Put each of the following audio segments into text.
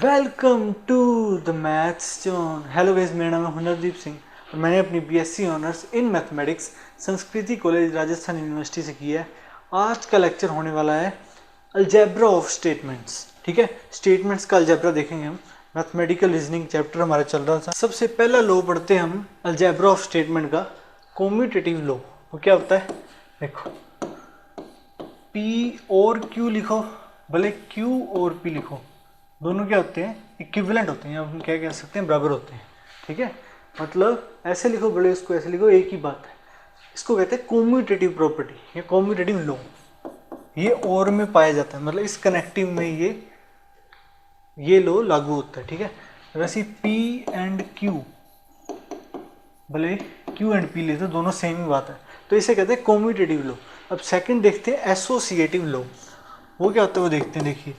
Welcome to the maths zone. Hello guys, मेरा नाम है हुनरदीप सिंह और मैंने अपनी BSc honours in mathematics Sanskriti college Rajasthan university से की है। आज का लेक्चर होने वाला है अलजेब्रा ऑफ स्टेटमेंट्स। ठीक है, स्टेटमेंट्स का अलजेब्रा देखेंगे हम। मैथमेटिकल रीजनिंग चैप्टर हमारा चल रहा था। सबसे पहला लॉ पढ़ते हैं हम अलजेब्रा ऑफ स्टेटमेंट का, कॉम्यूटेटिव लॉ। वो क्या होता है देखो, पी और क्यू लिखो, भले क्यू और पी लिखो, दोनों क्या होते हैं, इक्विवेलेंट होते हैं, या हम क्या कह सकते हैं, बराबर होते हैं। ठीक है, मतलब ऐसे लिखो बड़े, इसको ऐसे लिखो, एक ही बात है। इसको कहते हैं कॉम्यूटेटिव प्रॉपर्टी या कॉम्यूटेटिव लॉ। ये और में पाया जाता है, मतलब इस कनेक्टिव में ये लॉ लागू होता है। ठीक है, वैसे पी एंड क्यू, भले क्यू एंड पी लेते दोनों सेम ही बात है, तो इसे कहते हैं कॉम्यूटेटिव लॉ। अब सेकंड देखते हैं एसोसिएटिव लॉ। वो क्या होता है वो देखते हैं। देखिए,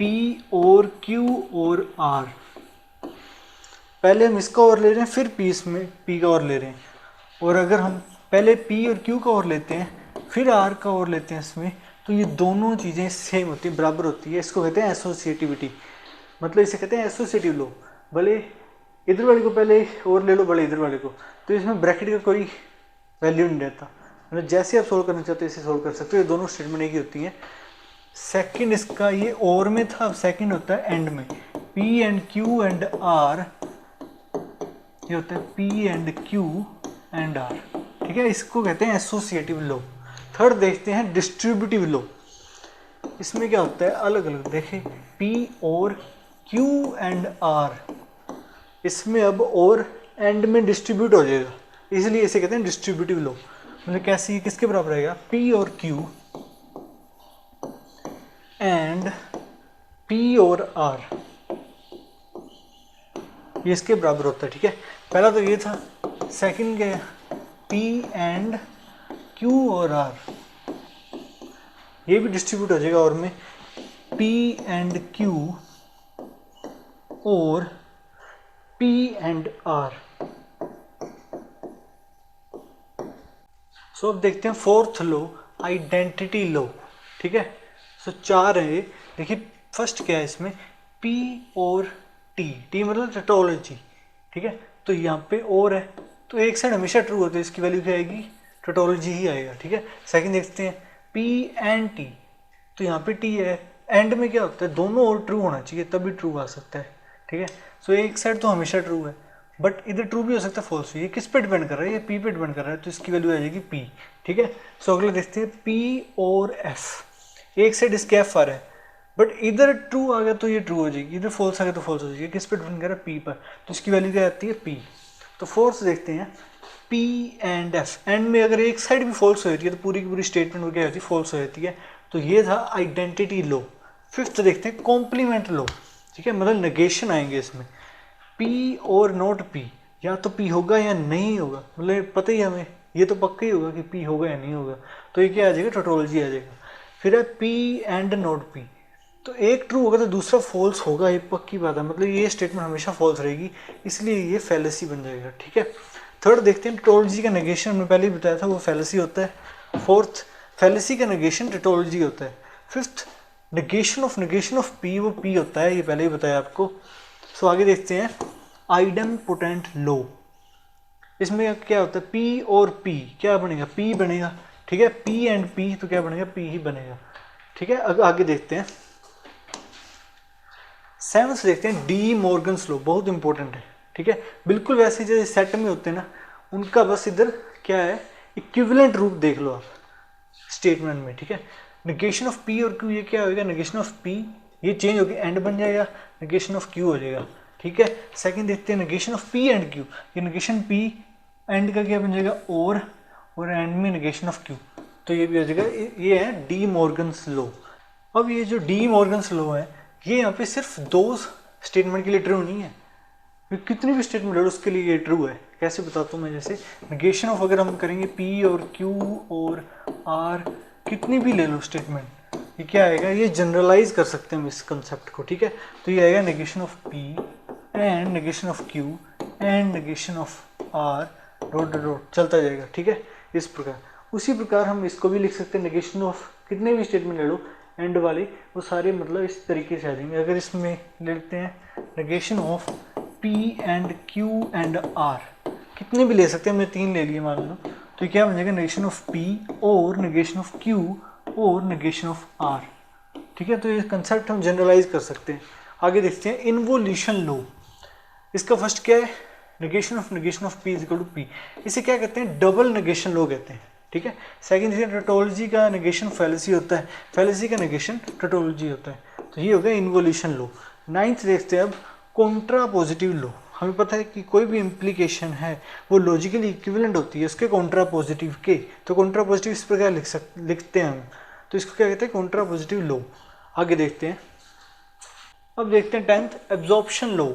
P और Q और R, पहले हम इसका और ले रहे हैं, फिर P इसमें P का और ले रहे हैं। और अगर हम पहले P और Q का और लेते हैं फिर R का और लेते हैं इसमें, तो ये दोनों चीज़ें सेम होती है, बराबर होती है। इसको कहते हैं एसोसिएटिविटी, मतलब इसे कहते हैं एसोसिएटिव लॉ। भले इधर वाले को पहले और ले लो, भले इधर वाले को, तो इसमें ब्रैकेट का कोई वैल्यू नहीं रहता। मतलब जैसे आप सोल्व करना चाहते हो इसे सोल्व कर सकते हो। ये दोनों स्टेटमेंट एक ही होती हैं। सेकंड इसका ये और में था, अब सेकंड होता है एंड में। P and Q and R, ये होता है P and Q and R. ठीक है, इसको कहते हैं एसोसिएटिव लॉ। थर्ड देखते हैं डिस्ट्रीब्यूटिव लॉ। इसमें क्या होता है, अलग अलग देखे, पी और क्यू एंड आर, इसमें अब और एंड में डिस्ट्रीब्यूट हो जाएगा, इसलिए इसे कहते हैं डिस्ट्रीब्यूटिव लॉ। मतलब कैसे, किसके बराबर आएगा, पी और क्यू एंड P और R, ये इसके बराबर होता है। ठीक है, पहला तो ये था। सेकंड क्या है, P एंड Q और R, ये भी डिस्ट्रीब्यूट हो जाएगा और में P एंड Q और P एंड R। सो अब देखते हैं फोर्थ लॉ, आइडेंटिटी लॉ। ठीक है, सो चार है। देखिए फर्स्ट क्या है इसमें, P और T मतलब टोटोलॉजी। ठीक है, तो यहाँ पे और है, तो एक साइड हमेशा ट्रू होता है, इसकी वैल्यू क्या आएगी, टोटोलॉजी ही आएगा। ठीक है, सेकंड देखते हैं P एंड T, तो यहाँ पे T है, एंड में क्या होता है, दोनों और ट्रू होना चाहिए तभी ट्रू आ सकता है। ठीक है, सो एक साइड तो हमेशा ट्रू है, बट इधर ट्रू भी हो सकता है, फॉल्स भी। ये किस पे डिपेंड कर रहा है, ये P पे डिपेंड कर रहा है, तो इसकी वैल्यू आ जाएगी P। ठीक है, सो अगला देखते हैं P और F, एक साइड इसके F आ रहा है, बट इधर ट्रू आ गया तो ये ट्रू हो जाएगी, इधर फॉल्स आ गया तो फॉल्स हो जाएगी। किस पे डिपेंड कर रहा है, P पर, तो इसकी वैल्यू क्या आती है, P। तो फोर्थ देखते हैं P एंड F, एंड में अगर एक साइड भी फॉल्स हो जाती है तो पूरी की पूरी स्टेटमेंट में क्या होती है, फॉल्स हो जाती है। तो ये था आइडेंटिटी लॉ। फिफ्थ देखते हैं कॉम्प्लीमेंट लॉ। ठीक है, मतलब नेगेशन आएंगे इसमें, P और नॉट P, या तो P होगा या नहीं होगा, मतलब पता ही हमें, ये तो पक्का ही होगा कि P होगा या नहीं होगा, तो ये क्या आ जाएगा, टोटोलॉजी आ जाएगा। फिर है P एंड नॉट P, तो एक ट्रू होगा तो दूसरा फॉल्स होगा, ये पक्की बात है, मतलब ये स्टेटमेंट हमेशा फॉल्स रहेगी, इसलिए ये फैलेसी बन जाएगा। ठीक है, थर्ड देखते हैं टोटोलॉजी का नेगेशन, हमने पहले ही बताया था वो फैलेसी होता है। फोर्थ फैलेसी का नेगेशन टोटोलॉजी होता है। फिफ्थ नेगेशन ऑफ P, वो P होता है, ये पहले ही बताया आपको। सो आगे देखते हैं आइडेम्पोटेंट लॉ। इसमें क्या होता है, P और P क्या बनेगा, P बनेगा। ठीक है, P एंड P, तो क्या बनेगा, P ही बनेगा। ठीक है, आगे देखते हैं सेवंथ देखते हैं डी मॉर्गन्स लॉ, बहुत इंपॉर्टेंट है। ठीक है, बिल्कुल वैसे जैसे सेट में होते हैं ना, उनका बस इधर क्या है, इक्विवेलेंट रूप देख लो आप स्टेटमेंट में। ठीक है, नेगेशन ऑफ P और Q, ये क्या होगा, नेगेशन ऑफ P, ये चेंज होकर एंड बन जाएगा, नेगेशन ऑफ Q हो जाएगा। ठीक है, सेकंड देखते हैं negation of P and Q, ये नेगेशन P एंड का क्या बन जाएगा, और एंड में नेगेशन ऑफ Q, तो ये भी हो जाएगा। ये है डी मॉर्गन्स लॉ। अब ये जो डी मॉर्गन्स लॉ है, ये यहाँ पे सिर्फ दो स्टेटमेंट के लिए ट्रू नहीं है, कितनी भी स्टेटमेंट है उसके लिए ये ट्रू है। कैसे बताता हूँ मैं, जैसे नेगेशन ऑफ अगर हम करेंगे P और Q और R, कितनी भी ले लो स्टेटमेंट, ये क्या आएगा, ये जनरलाइज कर सकते हैं हम इस कंसेप्ट को। ठीक है, तो ये आएगा negation of P and negation of Q and negation of R, dot dot चलता जाएगा। ठीक है, इस प्रकार। उसी प्रकार हम इसको भी लिख सकते हैं, नेगेशन ऑफ कितने भी स्टेटमेंट ले लो, एंड वाले वो सारे मतलब इस तरीके से आ जाएंगे। अगर इसमें लेते हैं negation of P and Q and R, कितने भी ले सकते हैं, हमने 3 ले लिए मान लो, तो क्या बन जाएगा नेगेशन ऑफ P और नेगेशन ऑफ Q और नेगेशन ऑफ R। ठीक है, तो ये कंसेप्ट हम जनरलाइज कर सकते हैं। आगे देखते हैं इन्वोल्यूशन लॉ। इसका फर्स्ट क्या है, negation of P is equal to P। इसे क्या कहते हैं, डबल नेगेशन लॉ कहते हैं। ठीक है, सेकंड है टोटोलॉजी का नेगेशन फैलेसी होता है, फैलेसी का नेगेशन टोटोलॉजी होता है। तो ये हो गया इन्वोल्यूशन लॉ। 9th देखते हैं अब कॉन्ट्रापोजिटिव लॉ। हमें पता है कि कोई भी इम्प्लीकेशन है वो लॉजिकली इक्विवेलेंट होती है उसके कॉन्ट्रापोजिटिव के। तो कॉन्ट्रापोजिटिव इस प्रकार लिखते हैं हम, तो इसको क्या कहते हैं, कॉन्ट्रापोजिटिव लॉ। आगे देखते हैं, अब देखते हैं 10th एब्जॉर्प्शन लॉ।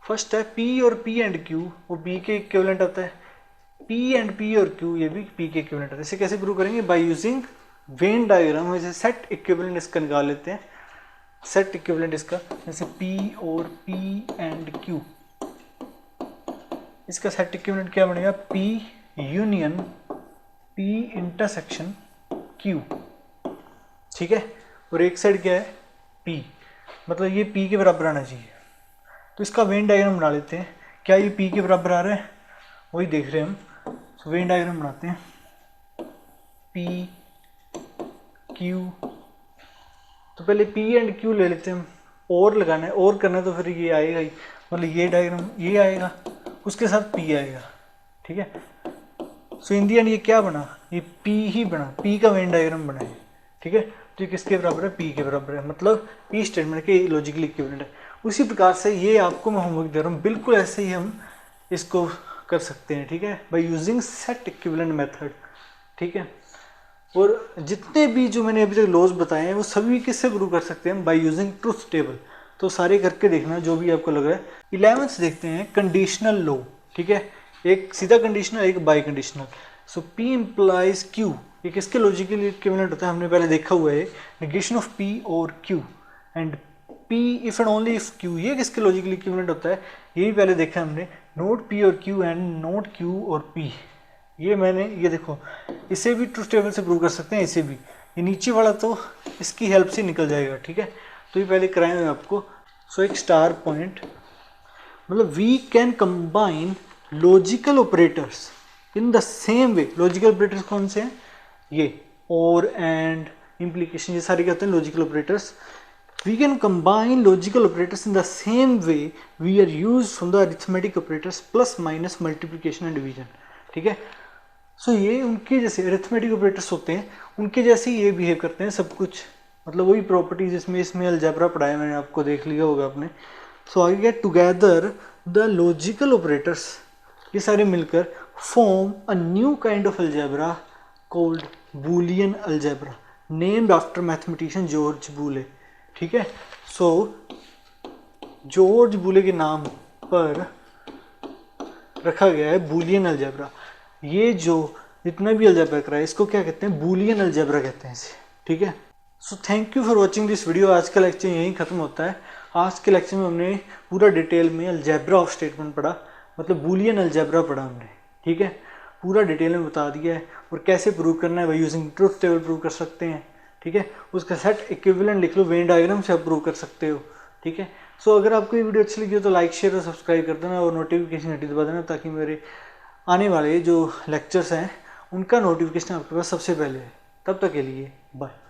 फर्स्ट है P और P एंड Q, वो P के इक्विवेलेंट आता है। P एंड P और Q ये भी P के इक्विवेलेंट आता है। इसे कैसे प्रूव करेंगे, बाय यूजिंग वेन डायग्राम। जैसे सेट इक्विवेलेंट इसका निकाल लेते हैं, सेट इक्विवेलेंट इसका, जैसे P और P एंड Q, इसका सेट इक्विवेलेंट क्या बनेगा, P union P intersection Q। ठीक है, और एक साइड क्या है P, मतलब ये P के बराबर आना चाहिए। तो इसका वेन डायग्राम बना लेते हैं। क्या ये P के बराबर आ रहा है, वही देख रहे हैं हम। तो वेन डायग्राम बनाते हैं, P Q, तो पहले P एंड Q ले लेते हैं हम। और लगाना है, और करना है तो फिर ये आएगा ही, मतलब ये डायग्राम ये आएगा, उसके साथ P आएगा। ठीक है, सो इन दी एंड ये क्या बना, ये P ही बना, P का वेन डायग्राम बना है। ठीक है, तो ये किसके बराबर है, P के बराबर है, मतलब P स्टेटमेंट के लॉजिकली इक्विवेलेंट है। उसी प्रकार से ये आपको मैं होमवर्क दे रहा हूँ, बिल्कुल ऐसे ही हम इसको कर सकते हैं। ठीक है, by using set equivalent method. ठीक है, और जितने भी जो मैंने अभी तक लॉज बताए हैं वो सभी किससे प्रूव कर सकते हैं, बाय यूजिंग ट्रुथ टेबल। तो सारे करके देखना जो भी आपको लग रहा है। 11th देखते हैं कंडीशनल लॉ। ठीक है, एक सीधा कंडीशनल, एक by conditional. So P implies Q, ये किसके लॉजिकली इक्विवेलेंट होता है, हमने पहले देखा हुआ है, नेगेशन ऑफ P और Q and P if and only if Q, ये किसके लॉजिकली इक्विवेलेंट होता है, ये भी पहले देखा हमने, नोट P और Q एंड नोट Q और P। ये मैंने, ये देखो, इसे भी ट्रूथ टेबल से प्रूव कर सकते हैं, इसे भी। ये नीचे वाला तो इसकी हेल्प से निकल जाएगा। ठीक है, तो ये पहले कराए हुए आपको। सो एक स्टार पॉइंट, मतलब we can combine logical operators in the same way. Logical operators कौन से हैं, ये और एंड इम्प्लीकेशन, ये सारे क्या होते हैं, logical operators. We can combine logical operators in the same way we are use from the arithmetic operators plus minus multiplication and division. ठीक है, सो ये उनके जैसे अरिथमेटिक ऑपरेटर्स होते हैं, उनके जैसे ही ये बिहेव करते हैं सब कुछ, मतलब वही प्रॉपर्टीज इसमें अलजेब्रा पढ़ाया मैंने, आपको देख लिया होगा आपने। सो आगे क्या, टुगेदर द लॉजिकल ऑपरेटर्स, ये सारे मिलकर form a new kind of algebra called Boolean algebra, named after mathematician George Boole. ठीक है, सो जॉर्ज बूले के नाम पर रखा गया है बूलियन अलजेब्रा। ये जो जितना भी अलजेब्रा करा है इसको क्या कहते हैं, बूलियन अलजेब्रा कहते हैं इसे। ठीक है, so thank you for watching this video. आज का लेक्चर यहीं खत्म होता है। आज के लेक्चर में हमने पूरा डिटेल में अलजेब्रा ऑफ स्टेटमेंट पढ़ा, मतलब बूलियन अलजेब्रा पढ़ा हमने। ठीक है, पूरा डिटेल में बता दिया है, और कैसे प्रूव करना है, वही यूजिंग ट्रुथ टेबल प्रूव कर सकते हैं। ठीक है, उसका सेट इक्विवेलेंट लिख लो, वेन डायग्राम से आप प्रूव कर सकते हो। ठीक है, सो अगर आपको ये वीडियो अच्छी लगी हो तो लाइक शेयर और सब्सक्राइब कर देना, और नोटिफिकेशन घंटी दबा देना, ताकि मेरे आने वाले जो लेक्चर्स हैं उनका नोटिफिकेशन आपके पास सबसे पहले है। तब तक के लिए बाय।